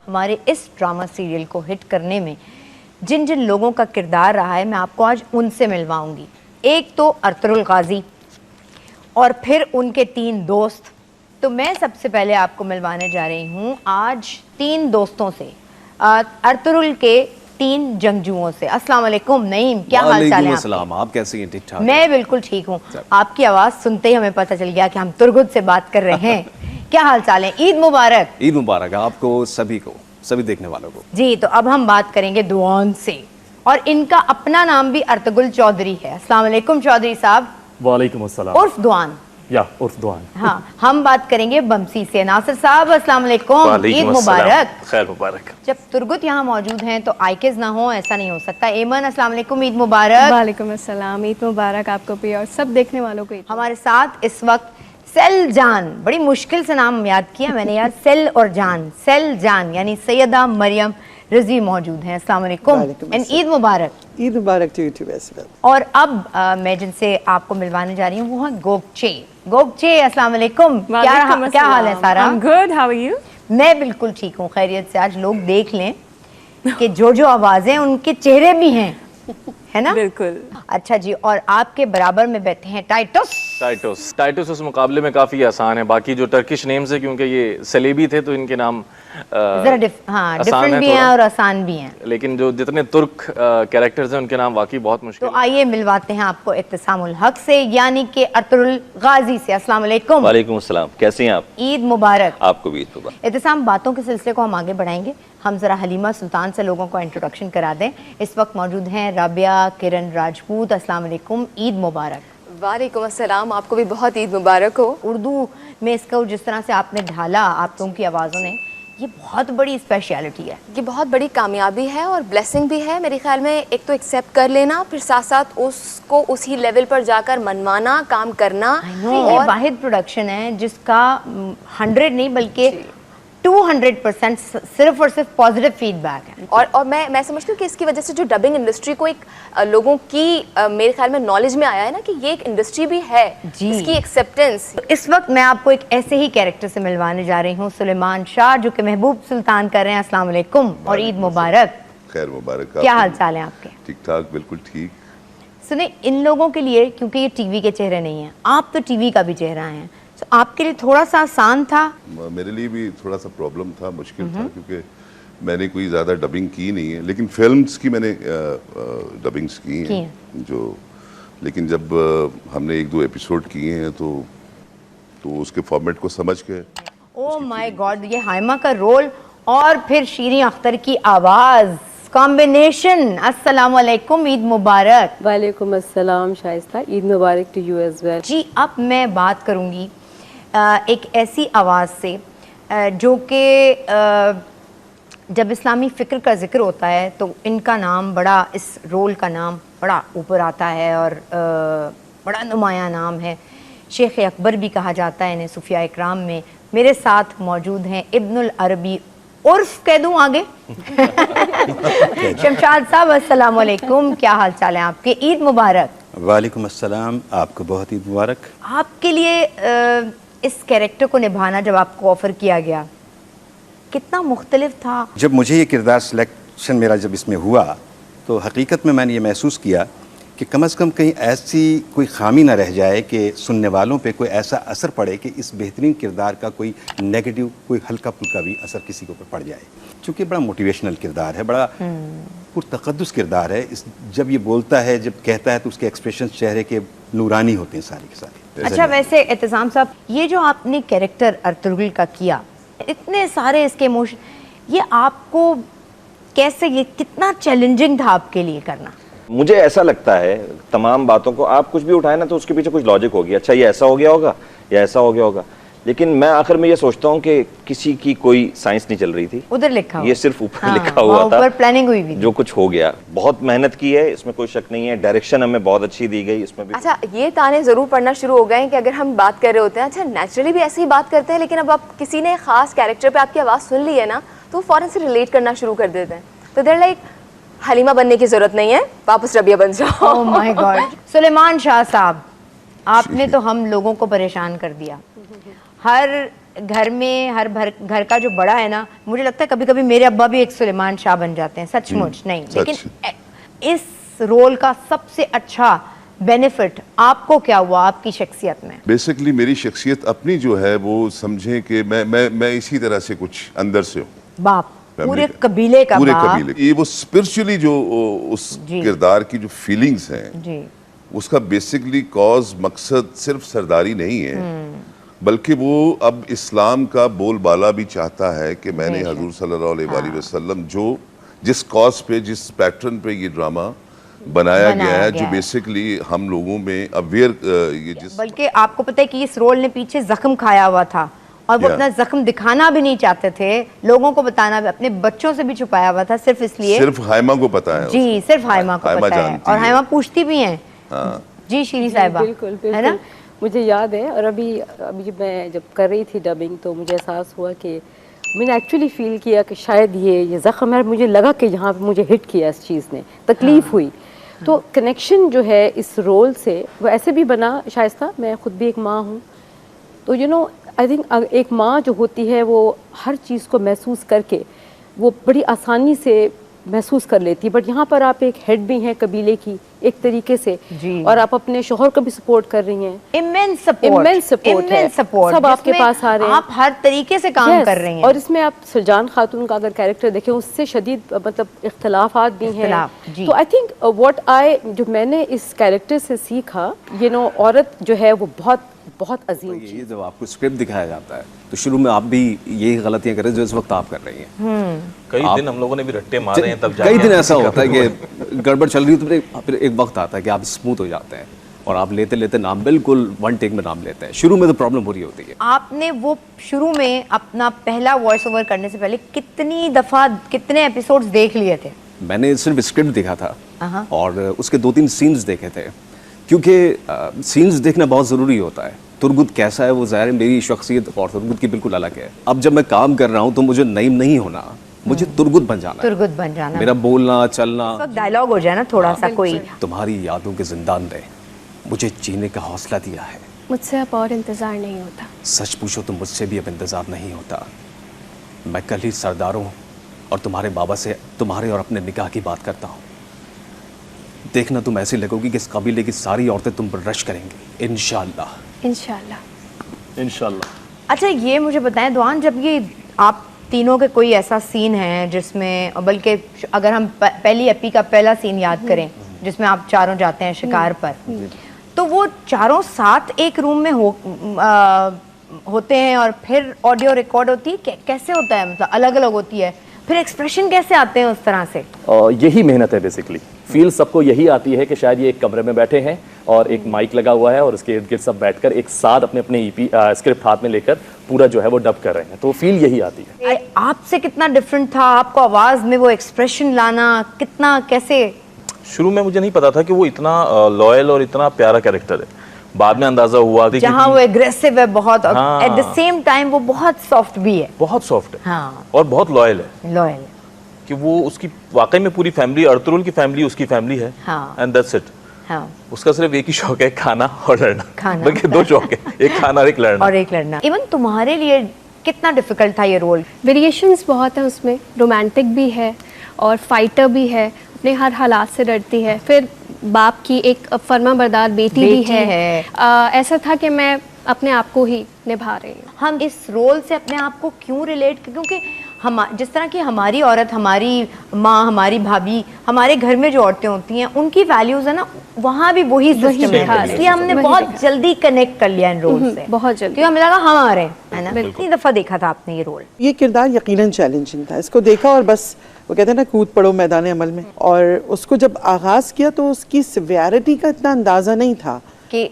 हमारे इस drama serial को हिट करने में जिन जिन लोगों का किरदार रहा है मैं आपको आज उनसे मिलवाऊंगी। एक तो अर्तुगरुल गाजी और फिर उनके 3 दोस्त। तो मैं सबसे पहले आपको मिलवाने जा रही हूँ आज 3 दोस्तों से, अर्तुगरुल के 3 जंगजुओं से। अस्सलाम वालेकुम नईम, क्या हाल चाल है आपके? आप कैसे हैं? ठीक ठाक? मैं बिल्कुल ठीक हूँ। आपकी आवाज़ सुनते ही हमें पता चल गया कि हम तुर्गुत से बात कर रहे हैं। क्या हाल चाल है? ईद मुबारक। ईद मुबारक आपको, सभी को, सभी देखने वालों को। जी, तो अब हम बात करेंगे दुआन से, और इनका अपना नाम भी अर्तुगरुल चौधरी है। अस्सलाम वालेकुम चौधरी साहब। वालेकुम अस्सलाम। उर्फ दुआन। या उर्फ दुआन। हाँ, हम बात करेंगे बमसी से। नासिर साहब अस्सलाम वालेकुम, ईद मुबारक। खैर मुबारक। जब तुर्गुत यहाँ मौजूद हैं तो आइकेज ना हो, ऐसा नहीं हो सकता। एमन अस्सलाम वालेकुम, ईद मुबारक। वालेकुम अस्सलाम, ईद मुबारक आपको भी और सब देखने वालों को। हमारे साथ इस वक्त सेल जान, बड़ी मुश्किल से नाम याद किया मैंने यार, सेल और जान, सेल जान यानी सैयदा मरियम रिजवी मौजूद हैं। अस्सलाम वालेकुम एंड ईद मुबारक। ईद मुबारक to you too as well. और अब मैं जिनसे आपको मिलवाने जा रही हूँ वो है गोगचे। गोगचे अस्सलाम वालेकुम, क्या हाल है Sara? Good, how are you? मैं बिल्कुल ठीक हूँ, खैरियत से। आज लोग देख लें कि जो जो आवाजें उनके चेहरे भी हैं, है ना? बिल्कुल। अच्छा जी, और आपके बराबर में बैठे हैं टाइटस। उस मुकाबले में काफ़ी आसान है। बाकी जो टर्किश नेम्स है, क्योंकि ये सलेबी थे तो इनके नाम जरा डिफरेंट भी हैं और आसान भी हैं, लेकिन जो जितने तुर्क कैरेक्टर्स हैं उनके नाम वाकई बहुत मुश्किल। तो आइए मिलवाते हैं आपको इत्तिसामुल हक से, यानी कि अर्तुगरुल गाजी से। अस्सलाम वालेकुम। वालेकुम अस्सलाम, कैसे हैं आप? ईद मुबारक। आपको भी ईद मुबारक। इत्तिसाम, बातों के सिलसिले को हम आगे बढ़ाएंगे। हम जरा हलीमा सुल्तान से लोगों को इंट्रोडक्शन करा दें। इस वक्त मौजूद हैं राबिया किरण राजपूत। अस्सलाम वालेकुम, ईद मुबारक। वालेकुम अस्सलाम, आपको भी बहुत ईद मुबारक हो। उर्दू में इसको जिस तरह से आपने ढाला आप लोगों की आवाज़ों ने, ये बहुत बड़ी स्पेशलिटी है, ये बहुत बड़ी कामयाबी है और ब्लेसिंग भी है मेरे ख्याल में। एक तो एक्सेप्ट कर लेना, फिर साथ साथ उसको उसी लेवल पर जाकर मनवाना, काम करना। और वाहिद प्रोडक्शन है जिसका 100 नहीं बल्कि 200% सिर्फ और सिर्फ पॉजिटिव फीडबैक है। और मैं समझती हूँ कि इसकी वजह से जो डबिंग इंडस्ट्री को एक लोगों की मेरे ख्याल में नॉलेज में आया है ना कि ये एक इंडस्ट्री भी है, इसकी एक्सेप्टेंस। इस वक्त मैं आपको एक ऐसे ही कैरेक्टर से मिलवाने जा रही हूँ, सुलेमान शाह, जो कि महबूब सुल्तान कर रहे हैं। अस्सलाम वालेकुम और ईद मुबारक। खैर मुबारक। क्या हाल चाल है आपके? ठीक ठाक, बिल्कुल ठीक। सुने, इन लोगों के लिए, क्योंकि ये टीवी के चेहरे नहीं हैं, आप तो टीवी का भी चेहरा हैं, तो आपके लिए थोड़ा सा आसान था? मेरे लिए भी थोड़ा सा प्रॉब्लम था, मुश्किल था, क्योंकि मैंने कोई ज़्यादा डबिंग की नहीं है, लेकिन फिल्म्स की मैंने डबिंग्स की हैं जो, लेकिन जब हमने 1-2 एपिसोड किए हैं तो उसके फॉर्मेट को समझ के। ओह माय गॉड, ये हाइमा का रोल और फिर शीरीन अख्तर की आवाज़, कॉम्बिनेशन। अस्सलाम वालेकुम, ईद मुबारक। वालेकुम अस्सलाम शाइस्ता, ईद मुबारक टू यू एज वेल। जी, अब मैं बात करूंगी एक ऐसी आवाज़ से जो कि जब इस्लामी फ़िक्र का जिक्र होता है तो इनका नाम बड़ा, इस रोल का नाम बड़ा ऊपर आता है और बड़ा नुमाया नाम है। शेख अकबर भी कहा जाता है इन्हें सूफिया इकराम में। मेरे साथ मौजूद हैं इब्नुल अरबी, उर्फ कह दूं आगे शमशाद साहब। अस्सलाम वालेकुम, क्या हाल चाल है आपके? ईद मुबारक। वालेकुम अस्सलाम, आपको बहुत ईद मुबारक। आपके लिए इस कैरेक्टर को निभाना जब आपको ऑफर किया गया, कितना मुख्तलिफ था? जब मुझे ये किरदार सिलेक्शन मेरा जब इसमें हुआ तो हकीकत में मैंने ये महसूस किया कि कम से कम कहीं ऐसी कोई खामी ना रह जाए कि सुनने वालों पे कोई ऐसा असर पड़े कि इस बेहतरीन किरदार का कोई नेगेटिव, कोई हल्का फुल्का भी असर किसी के ऊपर पड़ जाए। चूँकि बड़ा मोटिवेशनल किरदार है, बड़ा पुरतक़द्दुस किरदार है। जब ये बोलता है, जब कहता है, तो उसके एक्सप्रेशन चेहरे के नूरानी होते हैं सारे के सारे। अच्छा, वैसे इत्तिसाम साहब, ये जो आपने कैरेक्टर अर्तुगरुल का किया, इतने सारे इसके इमोशन, ये आपको कैसे, ये कितना चैलेंजिंग था आपके लिए करना? मुझे ऐसा लगता है तमाम बातों को आप कुछ भी उठाए ना तो उसके पीछे कुछ लॉजिक होगी। अच्छा, ये ऐसा हो गया होगा या ऐसा हो गया होगा, लेकिन मैं आखिर में ये सोचता हूँ कि किसी की कोई साइंस नहीं चल रही थी, उधर लिखा हुआ, ये सिर्फ ऊपर लिखा हुआ था, ऊपर प्लानिंग हुई भी। जो कुछ हो गया, बहुत मेहनत की है, इसमें कोई शक नहीं है। डायरेक्शन हमें बहुत अच्छी दी गई इसमें भी। अच्छा, ये ताने जरूर पढ़ना शुरू हो गए हैं कि अगर हम बात कर रहे होते हैं, अच्छा नेचुरली भी ऐसे ही बात करते हैं, लेकिन अब आप किसी ने खास कैरेक्टर पे आपकी आवाज़ सुन ली है ना तो फौरन से रिलेट करना शुरू कर देते हैं। तो देयर लाइक हलीमा बनने की जरूरत नहीं है, वापस रबिया बन जाओ। Oh my God. Suleman Shah साहब, आपने तो हम लोगों को परेशान कर दिया। हर घर में घर का जो बड़ा है ना, मुझे लगता है कभी कभी मेरे अब्बा भी एक सुलेमान शाह बन जाते हैं, सचमुच नहीं, लेकिन इस रोल का सबसे अच्छा बेनिफिट आपको क्या हुआ आपकी शख्सियत में? बेसिकली मेरी शख्सियत अपनी जो है वो समझें कि मैं इसी तरह से कुछ अंदर से हूँ, बाप, पूरे कबीले का पूरे बाप। कबीले, ये वो स्पिरिचुअली जो उस किरदार की जो फीलिंग्स हैं जी, उसका बेसिकली कॉज मकसद सिर्फ सरदारी नहीं है, बल्कि वो अब इस्लाम का बोलबाला भी चाहता है कि मैंने हजूर सल्लल्लाहु अलैहि वसल्लम जो जिस कॉज पे, जिस पैटर्न पे ये ड्रामा बनाया गया है, जो बेसिकली हम लोगों में अवेयर, ये जिस, बल्कि आपको पता है कि इस रोल ने पीछे जख्म खाया हुआ था और वो अपना जख्म दिखाना भी नहीं चाहते थे, लोगों को बताना भी, अपने बच्चों से भी छुपाया हुआ था, सिर्फ इसलिए, सिर्फ हाइमा को पता है जी, सिर्फ हाइमा को पता है, और हाइमा पूछती भी हैं। जी शीरी साहिबा, बिल्कुल है ना? मुझे याद है, और अभी मैं जब कर रही थी डबिंग तो मुझे एहसास हुआ कि मैंने एक्चुअली फील किया कि शायद ये ज़ख्म है, मुझे लगा कि यहाँ पे मुझे हिट किया इस चीज़ ने, तकलीफ़ हुई। तो कनेक्शन जो है इस रोल से वो ऐसे भी बना, शाइस्ता मैं ख़ुद भी एक माँ हूँ, तो यू नो आई थिंक एक माँ जो होती है वो हर चीज़ को महसूस करके वो बड़ी आसानी से महसूस कर लेती है, बट यहाँ पर आप एक हेड भी हैं कबीले की एक तरीके से, और आप अपने शोहर को भी सपोर्ट कर रही हैं। इमेंस सपोर्ट है, सब आपके पास आ रहे हैं, आप हर तरीके से काम कर रही हैं। और इसमें आप सुलजान खातून का अगर कैरेक्टर देखें, उससे शदीद मतलब इख्तलाफात भी हैं। तो आई थिंक जो मैंने इस कैरेक्टर से सीखा, यू नो, औरत जो है वो बहुत बहुत अजीम। ये जब आपको स्क्रिप्ट दिखाया जाता है तो शुरू में आप भी यही गलतियां कर रहे हैं जो इस वक्त आप कर रही हैं। कई दिन हम लोगों ने भी रट्टे मारे हैं, तब कई दिन ऐसा होता है कि गड़बड़ चल रही है तो फिर एक वक्त आता है कि आप स्मूथ हो जाते हैं और आप लेते लेते नाम बिल्कुल वन टेक में नाम लेते हैं। शुरू में तो प्रॉब्लम हो रही होती है। आपने वो शुरू में अपना पहला वॉइस ओवर करने से पहले कितनी दफा, कितने एपिसोड्स देख लिए थे? मैंने सिर्फ स्क्रिप्ट देखा था और उसके 2-3 सीन्स देखे थे, क्योंकि सीन्स देखना बहुत ज़रूरी होता है। तुर्गुत कैसा है वो ज़ाहिर है मेरी शख्सियत और तुर्गुत की बिल्कुल अलग है। अब जब मैं काम कर रहा हूँ तो मुझे नईम नहीं होना, मुझे तुर्गुत बन जाना है। मेरा बोलना चलना, डायलॉग हो जाए ना थोड़ा सा कोई। तुम्हारी यादों के जिंदान ने मुझे जीने का हौसला दिया है, मुझसे अब और इंतज़ार नहीं होता। सच पूछो तो मुझसे भी अब इंतज़ार नहीं होता। मैं कल ही सरदारों और तुम्हारे बाबा से तुम्हारे और अपने निकाह की बात करता हूँ। देखना तुम ऐसी लगोगी कि इस कबीले की सारी औरतें तुम पर रश करेंगी, इंशाअल्लाह। इंशाअल्लाह। अच्छा ये मुझे बताएं दुआन, जब ये आप तीनों के कोई ऐसा सीन है जिसमें, बल्कि अगर हम पहली एपी का पहला सीन याद करें जिसमें आप चारों जाते हैं शिकार पर, तो वो चारों साथ एक रूम में होते हैं और फिर ऑडियो रिकॉर्ड होती है, कैसे होता है? मतलब अलग अलग होती है, फिर एक्सप्रेशन कैसे आते हैं उस तरह से? यही मेहनत है बेसिकली। फील सबको यही आती है कि शायद ये एक कमरे में बैठे हैं और एक माइक लगा हुआ है और उसके इर्द गिर्द सब बैठकर एक साथ अपने अपने स्क्रिप्ट हाथ में लेकर पूरा जो है वो डब कर रहे हैं, तो फील यही आती है। आपसे कितना डिफरेंट था? आपको आवाज में वो एक्सप्रेशन लाना कितना, कैसे? शुरू में मुझे नहीं पता था कि वो इतना लॉयल और इतना प्यारा कैरेक्टर है। बाद में अंदाजा हुआ कि जहाँ वो एग्रेसिव है बहुत, एट द सेम टाइम वो बहुत सॉफ्ट भी है, बहुत सॉफ्ट है और बहुत लॉयल है। कि वो उसकी वाकई में पूरी फैमिली, अर्तुरुल की फैमिली उसकी फैमिली है, एंड दैट्स इट। उसका सिर्फ एक ही शौक है, खाना और लड़ना, बल्कि 2 शौक है, एक खाना और एक लड़ना। इवन तुम्हारे लिए कितना डिफिकल्ट था ये रोल? वेरिएशंस बहुत है उसमें, रोमांटिक भी है और फाइटर भी है, अपने हर हालात से डरती है, फिर बाप की एक फर्माबरदार बेटी भी है। ऐसा था कि मैं अपने आप को ही निभा रही हूँ। हम इस रोल से अपने आप को क्यों रिलेट, क्योंकि हम जिस तरह की हमारी औरत, हमारी माँ, हमारी भाभी, हमारे घर में जो औरतें होती हैं उनकी वैल्यूज है ना, वहाँ भी वही सिस्टम है, इसलिए हमने बहुत जल्दी कनेक्ट कर लिया इन रोल से, बहुत जल्दी, क्योंकि हमें लगा हम आ रहे हैं, है ना। कितनी दफ़ा देखा था आपने ये रोल? ये किरदार यकीनन चैलेंजिंग था, इसको देखा और बस वो कहते हैं ना कूद पड़ो मैदान अमल में, और उसको जब आगाज किया तो उसकी सिवियरिटी का इतना अंदाजा नहीं था कि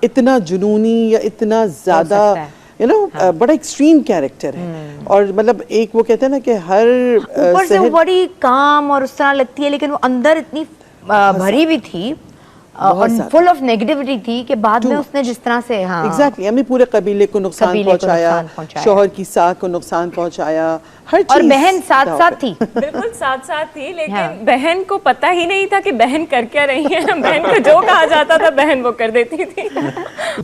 इतना जुनूनी या इतना ज्यादा, यू नो, बड़ा एक्सट्रीम कैरेक्टर है। और मतलब एक वो कहते हैं ना कि हर ऊपर से वो बड़ी काम और उस तरह लगती है, लेकिन वो अंदर इतनी भरी भी थी, और फुल ऑफ नेगेटिविटी थी कि बाद में उसने जिस तरह से एग्जैक्टली हमें पूरे कबीले को नुकसान पहुंचाया, शोहर की साख को नुकसान पहुंचाया, हर चीज। और बहन साथ साथ थी, बिल्कुल साथ साथ थी, लेकिन बहन को पता ही नहीं था कि बहन कर क्या रही है। बहन को जो कहा जाता था बहन वो कर देती थी।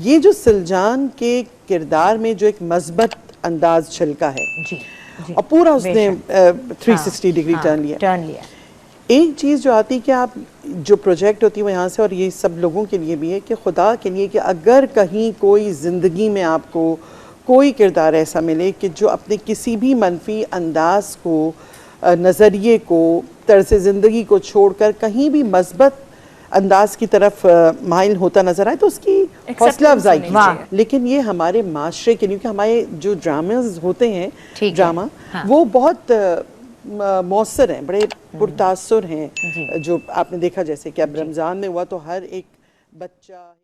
ये जो सुलजान के किरदार में जो एक मस्बत अंदाज झलका है जी, और पूरा उसने 360 डिग्री टर्न लिया। एक चीज़ जो आती है कि आप जो प्रोजेक्ट होती है वो यहाँ से, और ये सब लोगों के लिए भी है कि खुदा के लिए कि अगर कहीं कोई ज़िंदगी में आपको कोई किरदार ऐसा मिले कि जो अपने किसी भी मनफी अंदाज को, नज़रिए को, तर्ज़ ज़िंदगी को छोड़कर कहीं भी मस्बत अंदाज की तरफ माइल होता नजर आए तो उसकी हौसला अफजाई कीजिए। लेकिन ये हमारे माशरे के लिए, हमारे जो ड्रामाज होते हैं ड्रामा वो बहुत मौसर हैं, बड़े पुरतासुर हैं। जो आपने देखा जैसे कि अब रमज़ान में हुआ तो हर एक बच्चा